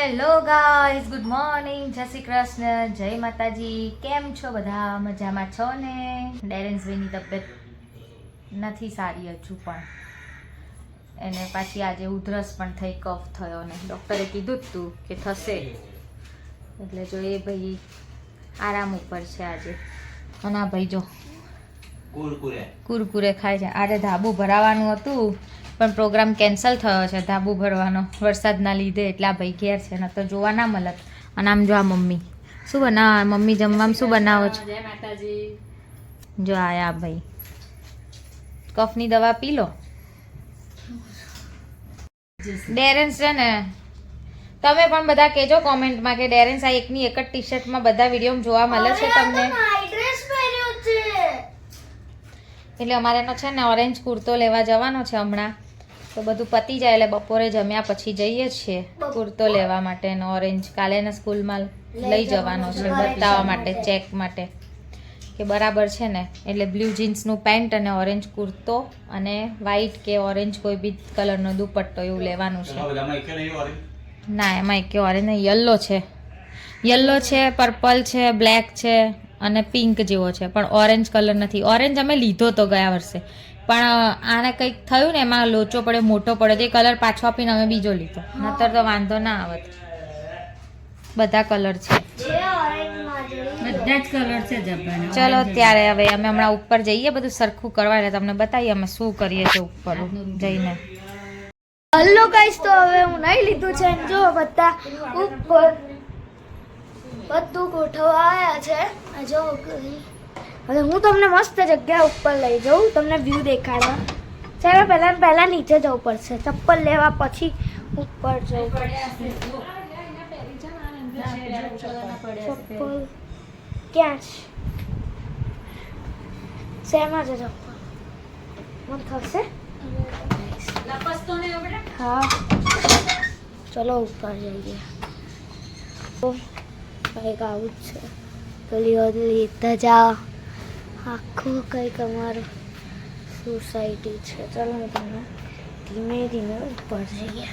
Hello guys, good morning, જય શ્રી કૃષ્ણ, જય માતાજી. કેમ છો બધા? મજામાં છો ને? ડેરેન્સભાઈની તબિયત નથી સારી હજુ, પણ એને પાછી આજે ઉધરસ પણ થઈ, કફ થયો ને ડૉક્ટરે કીધું જ તું કે થશે, એટલે જો એ ભાઈ આરામ ઉપર છે આજે. અને આ ભાઈ જો કુરકુરે ખાય છે. આજે ધાબુ ભરાવાનું હતું પણ પ્રોગ્રામ કેન્સલ થયો છે ધાબુ ભરવાનો વરસાદના લીધે, એટલે આ ભાઈ ઘેર છે, ન તો જોવા ના મળત. અને આમ જો આ મમ્મી શું બનાવો, મમ્મી જમવામાં શું બનાવો છો? જય માતાજી. જો આયા ભાઈ, કફની દવા પી લો. ડેરેન્સ છે ને, તમે પણ બધા કહેજો કોમેન્ટમાં કે ડેરેન્સ આ એકની એક જ ટી શર્ટમાં બધા વિડીયો જોવા મળે છે તમને. એટલે અમારે એનો છે ને ઓરેન્જ કુર્તો લેવા જવાનો છે હમણાં, તો બધું પતી જાય એટલે બપોરે જમ્યા પછી જઈએ છીએ કુર્તો લેવા માટે. એનો ઓરેન્જ કાલે એને સ્કૂલમાં લઈ જવાનો છે બતાવવા માટે, ચેક માટે કે બરાબર છે ને. એટલે બ્લુ જીન્સનું પેન્ટ અને ઓરેન્જ કુર્તો અને વ્હાઈટ કે ઓરેન્જ કોઈ બી કલરનો દુપટ્ટો એવું લેવાનું છે. ના, એમાં એક ઓરેન્જ નહીં, યલો છે, યલો છે, પર્પલ છે, બ્લેક છે અને પિંક જેવો છે, પણ ઓરેન્જ કલર નથી. ઓરેન્જ અમે લીધો તો ગયા વર્ષે, પણ આને કંઈક થયું ને, એમાં લોચો પડે, મોટો પડે, તે કલર પાછો આપીને અમે બીજો લીધો, નતર તો વાંધો ના આવત. બધા કલર છે, બધા જ કલર છે જબ્બાના. ચલો ત્યારે હવે અમે હમણાં ઉપર જઈએ બધું સરખું કરવા, એટલે તમને બતાવીએ અમે શું કરીએ છીએ ઉપર જઈને. હલો ગાઈસ, તો હવે હું નહીં લીધું છે, જો બધા ઉપર બધું ગોઠવવા આવ્યા છે. આ જો હવે હું તમને મસ્ત જગ્યા ઉપર લઈ જાઉં, તમને વ્યૂ દેખાડવા. ચાલો પહેલા નીચે જવું પડશે, ચપ્પલ લેવા પછી ઉપર જવું પડશે. ચપ્પલ ક્યાં છે? શેમાં છે ચપ્પલ? મને થશે? હા, ચલો ઉપર જઈએ. કંઈક આવું જ છે, પેલી ઓલી ધજા, આખું કંઈક અમારું સોસાયટી છે. ચલો હું તમને ધીમે ધીમે ઉપર જઈએ.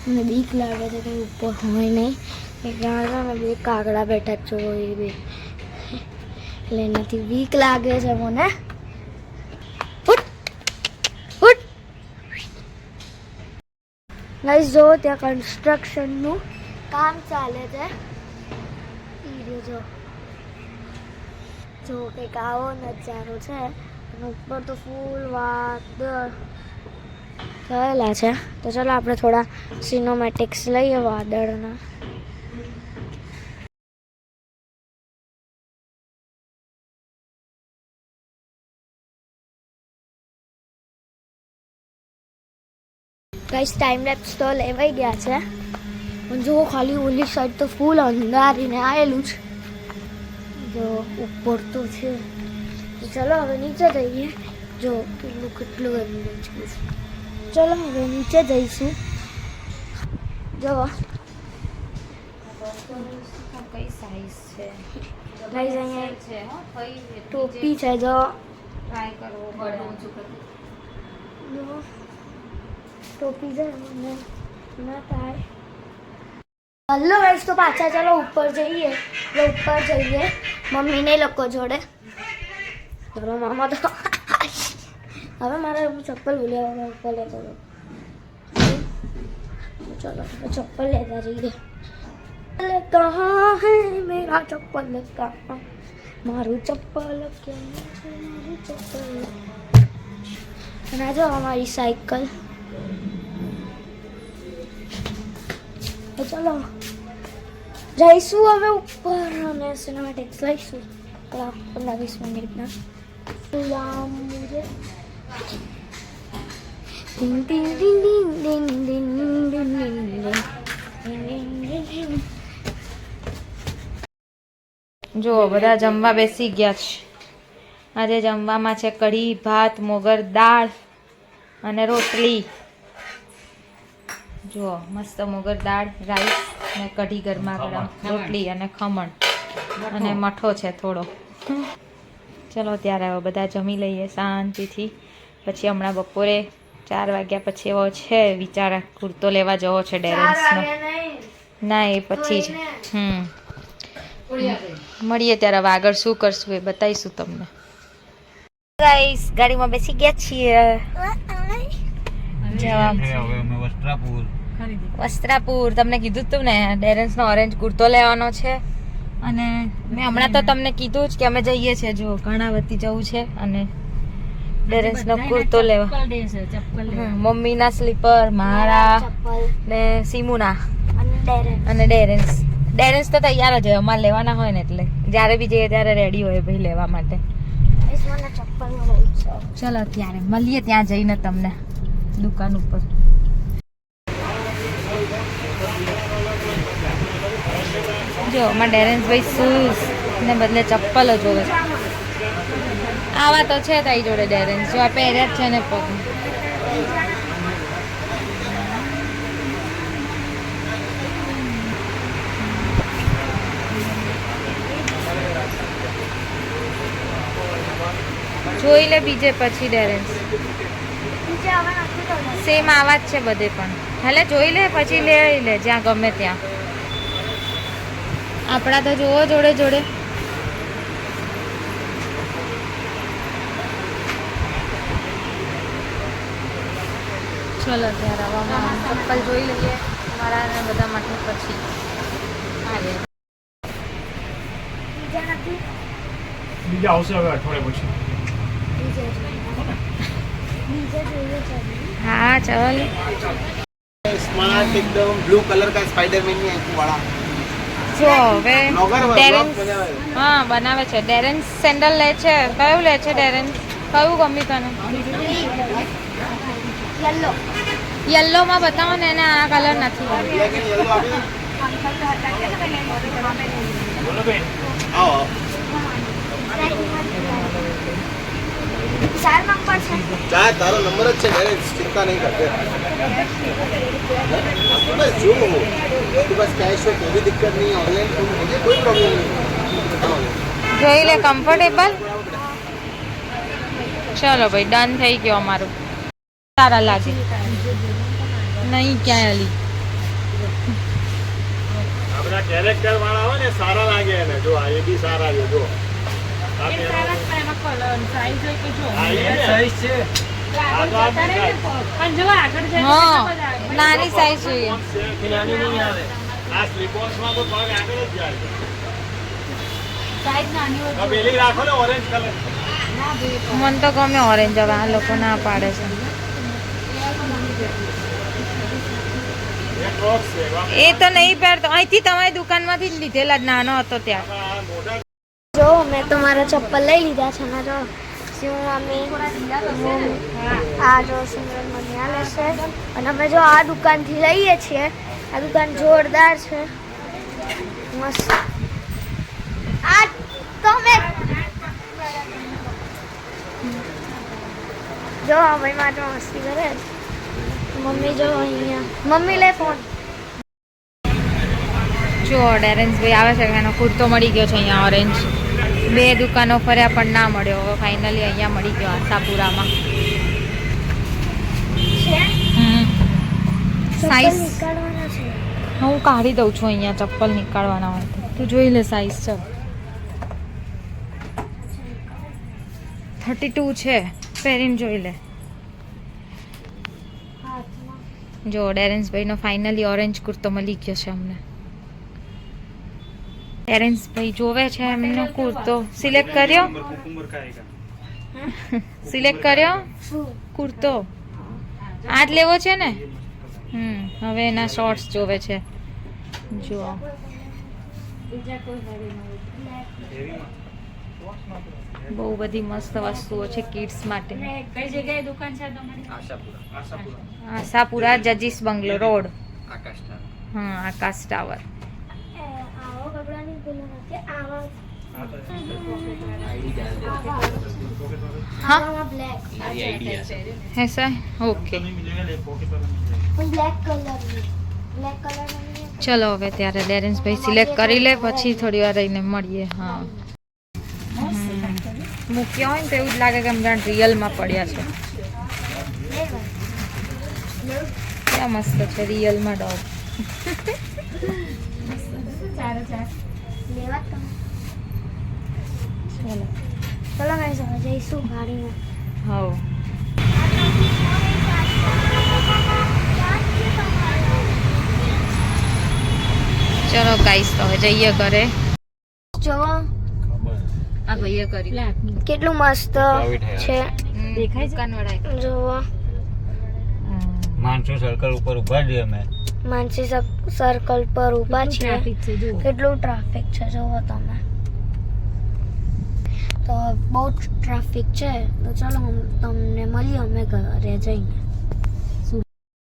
મને બીક લાગે છે કંઈ ઉપર હોય નહીં, એટલે અમે બે કાગડા બેઠા છો એ બે, એટલે એનાથી બીક લાગે છે મને. ગાઈસ જો ત્યાં કન્સ્ટ્રક્શનનું કામ ચાલે છે. જો કંઈક આવો નજારો છે, અને ઉપર તો ફૂલ વાદળ થયેલા છે. તો ચાલો આપણે થોડા સિનેમેટિક્સ લઈએ વાદળના. ગાઈસ ટાઈમ લેપ્સ તો લેવાઈ ગયા છે, પણ જો ખાલી ઓલી સાઈડ તો ફૂલ અંધારીને આવેલું છે. જો ઉપર તો છે, તો ચલો હવે નીચે જઈએ. જો પેલું કેટલું અંદર છે, ચલો હવે નીચે જઈશું. જો કઈ સાઈઝ છે ગાઈસ, અહીંયા ટોપી છે, જો ટ્રાય કરવો પડે. ટોપી છે, મને ના થાય. હલો ગાઈસ, તો પાછા ચાલો ઉપર જઈએ. ઉપર જઈએ મમ્મીને લોકો જોડે. ચલો મામા તો હવે મારે હું ચપ્પલ ભૂલ્યા ઉપર લેતો હતો. ચલો ચપ્પલ લેતા જઈએ. કહા હે મેરા ચપ્પલ, કહા મારું ચપ્પલ ક્યાં છે, મારું ચપ્પલ. અને આ જો અમારી સાયકલ. ચલો જઈશું હવે ઉપર અને સિનેમેટિક્સ લઈશું 15-20 મિનિટના. જો બધા જમવા બેસી ગયા છે. આજે જમવામાં છે કઢી, ભાત, મોગર દાળ અને રોટલી. જો મસ્ત મોગર દાળ, રાઈસ ને કઢી, ગરમા ગરમ રોટલી અને ખમણ અને મઠો છે થોડો. ચલો ત્યારે હવે બધા જમી લઈએ શાંતિથી. પછી હમણાં બપોરે 4 વાગ્યા પછી એવો છે વિચાર કુર્તો લેવા જવો છે ડેરેન્સનો. ના એ પછી જ મળીએ ત્યારે હવે આગળ શું કરશું એ બતાવીશું તમને. ગાઈસ ગાડીમાં બેસી ગયા છીએ. વસ્ત્રાપુર તમને કીધું તું ને, ડેરેન્સનો ઓરેન્જ કુર્તો લેવાનો છે. અને મેં હમણાં તો તમને કીધું જ કે અમે જઈએ છીએ, જો કર્ણાવતી જવું છે અને ડેરેન્સનો કુર્તો લેવા. મમ્મીના સ્લીપર, મારા ને સીમુના અને ડેરેન્સ તો તૈયાર જ હોય, અમારે લેવાના હોય ને એટલે જ્યારે બી જઈએ ત્યારે રેડી હોય ભાઈ લેવા માટે. ચલો ત્યારે મળીએ ત્યાં જઈને તમને દુકાન ઉપર. જો અમારા ડેરેન્સભાઈ શૂઝ ને બદલે ચપ્પલો જોવે છે. આવા તો છે તારી જોડે ડેરેન્સ, જો આ પહેર્યા જ છે ને પગ. જોઈ લે બીજે પછી ડેરેન્સ સેમ આવા જ છે બધે પણ. હાલે જોઈ લે પછી લઈ લે જ્યાં ગમે ત્યાં. આપણા તો જોવો જોડે જોડે. ચલો ત્યારે હવામાં ચપ્પલ જોઈ લઈએ મારા ને બધા માટે પછી બીજા આવશે હવે અઠવાડિયા પછી. हाँ चल स्मार्ट एकदम ब्लू कलर का स्पाइडरमैन ની આંખો વાળા જો હવે ડેરેન્સ હા બનાવે છે. ડેરેન્સ સેન્ડલ લે છે. કયું લે છે ડેરેન્સ? કયું ગમ્યું તને? યલો માં બતાવો ને, એને આ કલર નથી. બોલો બેન. આવો 4 નંબર છે. ચાર તારો નંબર જ છે ડેરેન્સ, ચિંતા નહીં કરતે. બસ જો તું બસ कैश हो कोई भी दिक्कत नहीं, ऑनलाइन मुझे कोई प्रॉब्लम नहीं. જોઈ લે કમ્ફર્ટેબલ. ચલો ભાઈ ડન થઈ ગયો અમારું. સારા લાગે નહીં ક્યાંય અલી. આ બધા કેરેક્ટર વાળા હોય ને સારા લાગે એને. જો આ એ બી સારા છે. જો આ સાઈઝ છે. હા નાની સાઈઝ જોઈએ. નાની નહીં આવે. આ સ્લીપર્સમાં તો પગ આગળ જ જાય. આ પેલી રાખો ને ઓરેન્જ કલર. મને તો ગમે ઓરેન્જ. હવે આ લોકો ના પાડે છે. એ ક્રોક્સ છે. એ તો નહીં પહેરતો. અહીંથી તમારી દુકાનમાંથી જ લીધેલા જ નાનો હતો ત્યાં. આ મોટા જો મેં તો મારા ચપ્પલ લઈ લીધા છે ને. જો શું અમે આ જો સિમરન મને આ લેશે અને અમે જો આ દુકાનથી લઈએ છીએ. આ દુકાન જોરદાર છે, મસ્ત. આ તો મેં જો ભાઈ મારે મસ્તી કરે. મમ્મી જો અહીંયા મમ્મી લે ફોન. જો ડેરેન્સ ભાઈ આવે છે, એનો કુર્તો મળી ગયો છે અહીંયા ઓરેન્જ. 2 દુકાનો ફર્યા પણ ના મળ્યો. હવે ફાઇનલી અહીંયા મળી ગયો આશાપુરામાં. સાઈઝ નીકળવાના છે. હું કાઢી દઉં છું અહીંયા ચપ્પલ નીકાળવાના હોય તો. તું જોઈ લે સાઈઝ. ચાલ 32 છે. પહેરીને જોઈ લે. જો ડેરેન્સ ભાઈનો ફાઇનલી ઓરેન્જ કુર્તો મળી ગયો છે અમને. ડેરેન્સ ભાઈ જોવે છે એમનો કુર્તો. સિલેક્ટ કર્યો? સિલેક્ટ કર્યો કુર્તો? આ જ લેવો છે ને? હવે એના શોર્ટ્સ જોવે છે. જો બહુ બધી મસ્ત વસ્તુઓ છે કિડ્સ માટે. કઈ જગ્યાએ દુકાન છે તમારી? આશાપુરા જજીસ બંગલો રોડ. આકાશ ટાવર. હા આકાશ ટાવર. આવો કપડાની પેલું નથી. આવા हाँ ब्लैक ऐसा है ओके. ब्लैक कलर में ચલો હવે ત્યારે ડેરેન્સ ભાઈ સિલેક્ટ કરી લે, પછી થોડી વાર રહીને મળીએ. હા મૂક્યા હોય ને તો એવું જ લાગે કે હમણાં રિયલમાં પડ્યા છે. ક્યાં મસ્ત છે રિયલમાં ડોગ. લેવા તમે ચલો ગાઈસ હવે જઈશું ગાડીમાં. હવ ચલો ગાઈસ તો હવે જઈએ ઘરે. જો આ ભાઈએ કર્યું કેટલું મસ્ત છે દેખાય દુકાનવાળા જો માનસુ સર્કલ ઉપર ઉભા છીએ અમે. માનસી સર્કલ પર ઊભા છીએ. કેટલું ટ્રાફિક છે જોવો તમે. તો બહુ ટ્રાફિક છે તો ચાલો તમને મળીએ અમે ઘરે જઈને.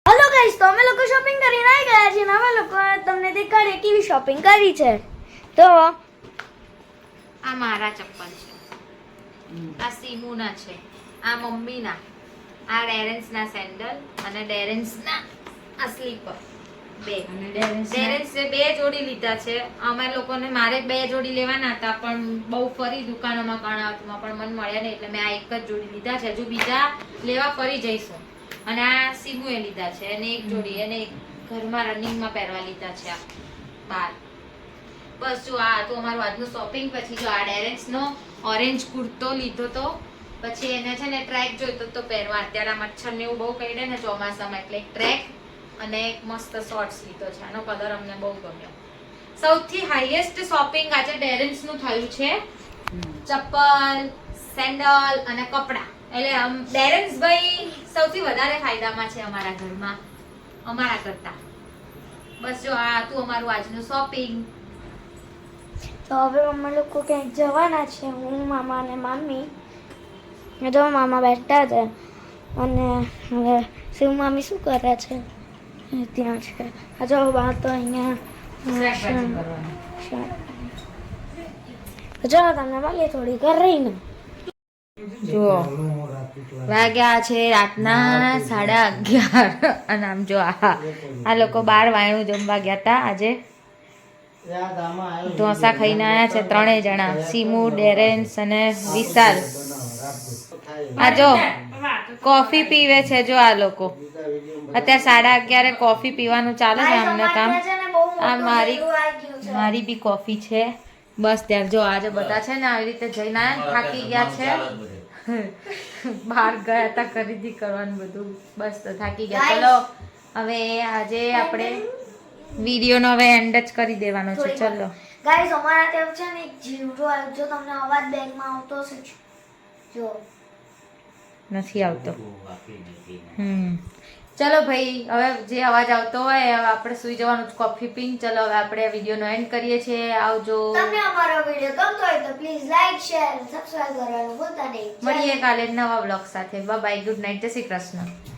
હલો ગાઈસ, તો અમે લોકો શોપિંગ કરીને આવી ગયા છીએ. અમે લોકો તમને દેખાડીએ કેવી શોપિંગ કરી છે. તો આ મારા ચપ્પલ છે, આ સીમુના છે, આ મમ્મીના, આ ડેરેન્સના સેન્ડલ અને ડેરેન્સના આ સ્લીપર. ડેરેન્સે 2 જોડી લીધા છે. અમે લોકોને મારે 2 જોડી લેવાના હતા પણ બહુ ફરી દુકાનોમાં કણાવતમાં પણ મને મળ્યા નહીં એટલે મેં આ એક જ જોડી લીધા છે. હજુ બીજા લેવા ફરી જઈશું. અને આ સીમુએ લીધા છે અને એક જોડી એને ઘરમાં રનિંગમાં પહેરવા લીધા છે આ બાર. બસ જો આ હતું અમારું આજનું શોપિંગ. પછી જો આ ડેરેન્સનો ઓરેન્જ કુર્તો લીધો તો પછી એને છે ને ટ્રેક જોઈતો તો પહેરવા. અત્યારે આ મચ્છર ને એવું બહુ કરડે ને ચોમાસામાં એટલે એક ટ્રેક અને એક મસ્ત શોર્ટ્સ લીધો છે. આનો કલર અમને બહુ ગમ્યો. સૌથી હાઈએસ્ટ શોપિંગ આજે ડેરેન્સનું થયું છે. ચપ્પલ, સેન્ડલ અને કપડાં. એટલે ડેરેન્સ ભાઈ સૌથી વધારે ફાયદામાં છે અમારા ઘરમાં અમારા કરતા. બસ જો આ હતું અમારું આજનું શોપિંગ. તો હવે અમે લોકો ક્યાંક જવાના છે. હું, મામા અને મામી. જો મામા બેઠા છે અને હવે શિવ મામી શું કરે છે ત્યાં છે. આ જો બા તો અહીંયા જો તમને મળીએ થોડી ઘર રહીને. જુઓ વાગ્યા છે રાતના 11:30 અને આમ જો આ લોકો 12 વાયણું જમવા ગયા હતા. આજે ઢોસા ખાઈને આવ્યા છે 3 જણા, સીમુ, ડેરેન્સ અને વિશાલ. આ જો કોફી પીવે છે. જો આ લોકો અત્યારે 11:30 કોફી પીવાનું ચાલે છે અમને કામ. આ મારી બી કોફી છે. બસ ત્યારે જો આજે બધા છે ને આવી રીતે જઈને આયા થાકી ગયા છે. બહાર ગયા હતા ખરીદી કરવાનું બધું. બસ તો થાકી ગયા. ચલો હવે આજે આપણે વિડીયોનો હવે એન્ડ જ કરી દેવાનો છે. ચલો ગાઈસ, અમારા ત્યાં છે ને એક જીવડો આવ્યો. જો તમને અવાજ બેગમાં આવતો હશે જો નથી આવતો. ચલો ભાઈ, હવે જે અવાજ આવતો હોય હવે આપણે સુઈ જવાનું. Coffee pin. ચલો હવે આપણે વિડીયોનો એન્ડ કરીએ છીએ. આવજો. તમને અમારો વિડીયો ગમતો હોય તો પ્લીઝ લાઈક, શેર અને સબસ્ક્રાઇબ કરવાનું ભૂલતા નહીં. મળીએ કાલે નવા વ્લોગ સાથે. બાય બાય, ગુડ નાઇટ, જય શ્રી કૃષ્ણ.